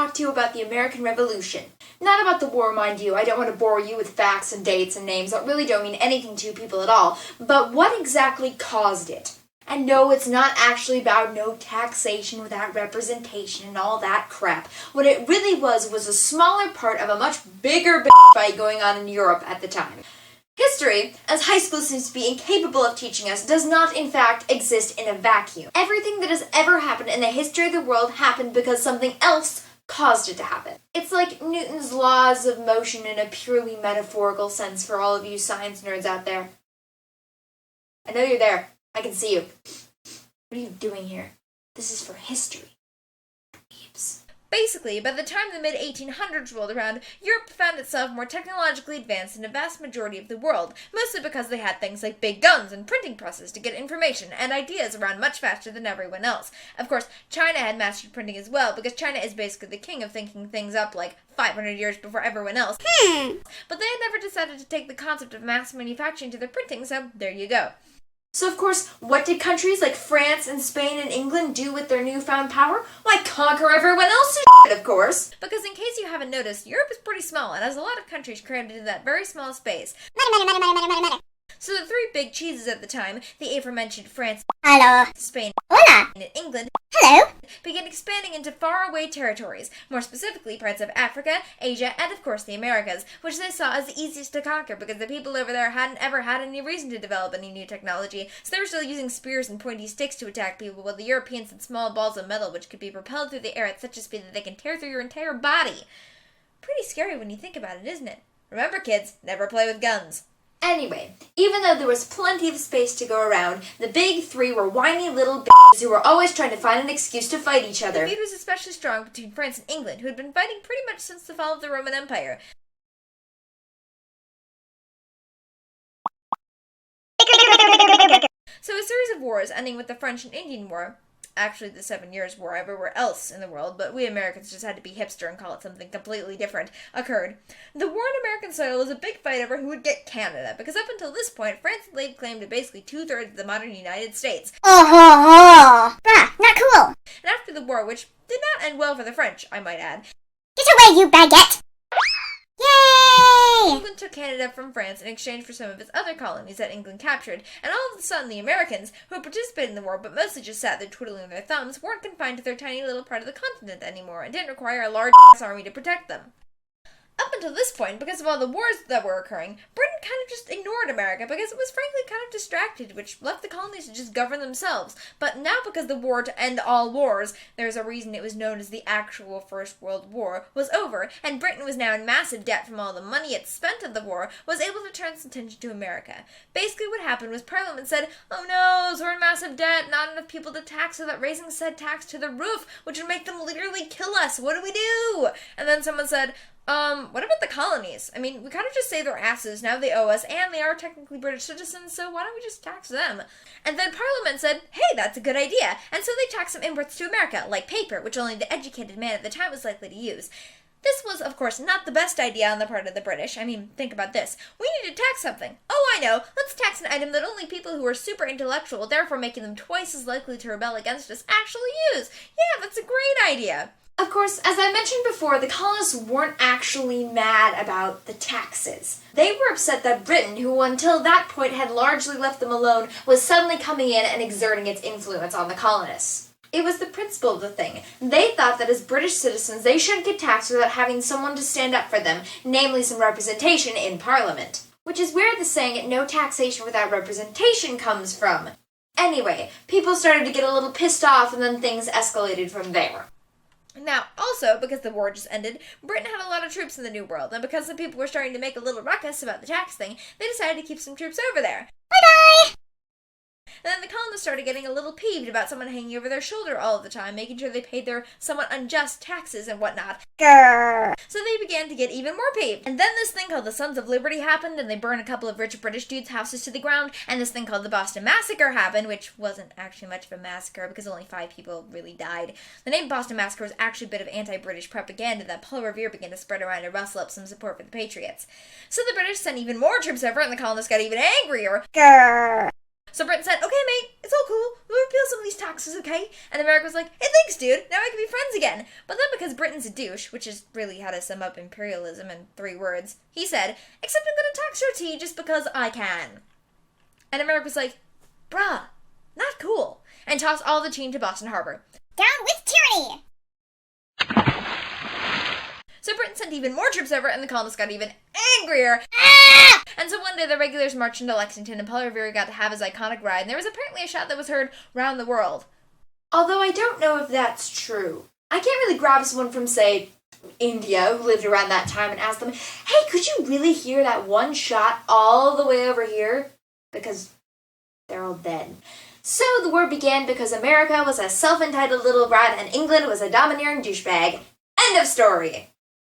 talk to you about the American Revolution. Not about the war, mind you. I don't want to bore you with facts and dates and names that really don't mean anything to people at all. But what exactly caused it? And no, it's not actually about no taxation without representation and all that crap. What it really was a smaller part of a much bigger fight going on in Europe at the time. History, as high school seems to be incapable of teaching us, does not in fact exist in a vacuum. Everything that has ever happened in the history of the world happened because something else caused it to happen. It's like Newton's laws of motion in a purely metaphorical sense for all of you science nerds out there. I know you're there. I can see you. What are you doing here? This is for history. Weeps. Basically, by the time the mid-1800s rolled around, Europe found itself more technologically advanced than a vast majority of the world, mostly because they had things like big guns and printing presses to get information and ideas around much faster than everyone else. Of course, China had mastered printing as well, because China is basically the king of thinking things up like 500 years before everyone else. But they had never decided to take the concept of mass manufacturing to their printing, so there you go. So of course, what did countries like France and Spain and England do with their newfound power? Why, conquer everyone else's shit, of course! Because in case you haven't noticed, Europe is pretty small and has a lot of countries crammed into that very small space. Money. So the three big cheeses at the time, the aforementioned France, Hello. Spain, Hola. and England, Hello. began expanding into faraway territories, more specifically parts of Africa, Asia, and of course the Americas, which they saw as the easiest to conquer because the people over there hadn't ever had any reason to develop any new technology, so they were still using spears and pointy sticks to attack people, while the Europeans had small balls of metal which could be propelled through the air at such a speed that they can tear through your entire body. Pretty scary when you think about it, isn't it? Remember, kids, never play with guns. Anyway, even though there was plenty of space to go around, the big three were whiny little b****s who were always trying to find an excuse to fight each other. The feud was especially strong between France and England, who had been fighting pretty much since the fall of the Roman Empire. So a series of wars, ending with the French and Indian War, actually the 7 Years' War everywhere else in the world, but we Americans just had to be hipster and call it something completely different, occurred. The war on American soil was a big fight over who would get Canada, because up until this point, France had laid claim to basically 2/3 of the modern United States. Oh, bruh, not cool. And after the war, which did not end well for the French, I might add, Get away, you baguette. Yay! England took Canada from France in exchange for some of its other colonies that England captured, and all of a sudden the Americans, who had participated in the war but mostly just sat there twiddling their thumbs, weren't confined to their tiny little part of the continent anymore and didn't require a large army to protect them. Up until this point, because of all the wars that were occurring, Britain kind of just ignored America because it was frankly kind of distracted, which left the colonies to just govern themselves. But now, because the war to end all wars, there's a reason it was known as the actual First World War, was over, and Britain was now in massive debt from all the money it spent on the war, was able to turn its attention to America. Basically what happened was Parliament said, oh no, so we're in massive debt, not enough people to tax, so that raising said tax to the roof, which would make them literally kill us, what do we do? And then someone said, what about the colonies? I mean, we kind of just saved their asses, now they owe us, and they are technically British citizens, so why don't we just tax them? And then Parliament said, hey, that's a good idea, and so they taxed some imports to America, like paper, which only the educated man at the time was likely to use. This was, of course, not the best idea on the part of the British. I mean, think about this. We need to tax something. Oh, I know. Let's tax an item that only people who are super intellectual, therefore making them twice as likely to rebel against us, actually use. Yeah, that's a great idea. Of course, as I mentioned before, the colonists weren't actually mad about the taxes. They were upset that Britain, who until that point had largely left them alone, was suddenly coming in and exerting its influence on the colonists. It was the principle of the thing. They thought that as British citizens they shouldn't get taxed without having someone to stand up for them, namely some representation in Parliament. Which is where the saying, no taxation without representation comes from. Anyway, people started to get a little pissed off and then things escalated from there. Now, also, because the war just ended, Britain had a lot of troops in the New World, and because the people were starting to make a little ruckus about the tax thing, they decided to keep some troops over there. Bye-bye. And then the colonists started getting a little peeved about someone hanging over their shoulder all of the time, making sure they paid their somewhat unjust taxes and whatnot. Grrr. So they began to get even more peeved. And then this thing called the Sons of Liberty happened, and they burned a couple of rich British dudes' houses to the ground, and this thing called the Boston Massacre happened, which wasn't actually much of a massacre because only 5 people really died. The name Boston Massacre was actually a bit of anti-British propaganda that Paul Revere began to spread around to rustle up some support for the Patriots. So the British sent even more troops over, and the colonists got even angrier. Grrr. So Britain said, okay, mate, it's all cool. We'll repeal some of these taxes, okay? And America was like, hey, thanks, dude. Now we can be friends again. But then because Britain's a douche, which is really how to sum up imperialism in 3 words, he said, except I'm gonna tax your tea just because I can. And America was like, bruh, not cool. And tossed all the tea into Boston Harbor. Down with tyranny! So Britain sent even more troops over, and the colonists got even angrier. Ah! And so one day the regulars marched into Lexington, and Paul Revere got to have his iconic ride, and there was apparently a shout that was heard round the world. Although I don't know if that's true. I can't really grab someone from, say, India who lived around that time and ask them, hey, could you really hear that one shot all the way over here? Because they're all dead. So the war began because America was a self-entitled little brat and England was a domineering douchebag. End of story.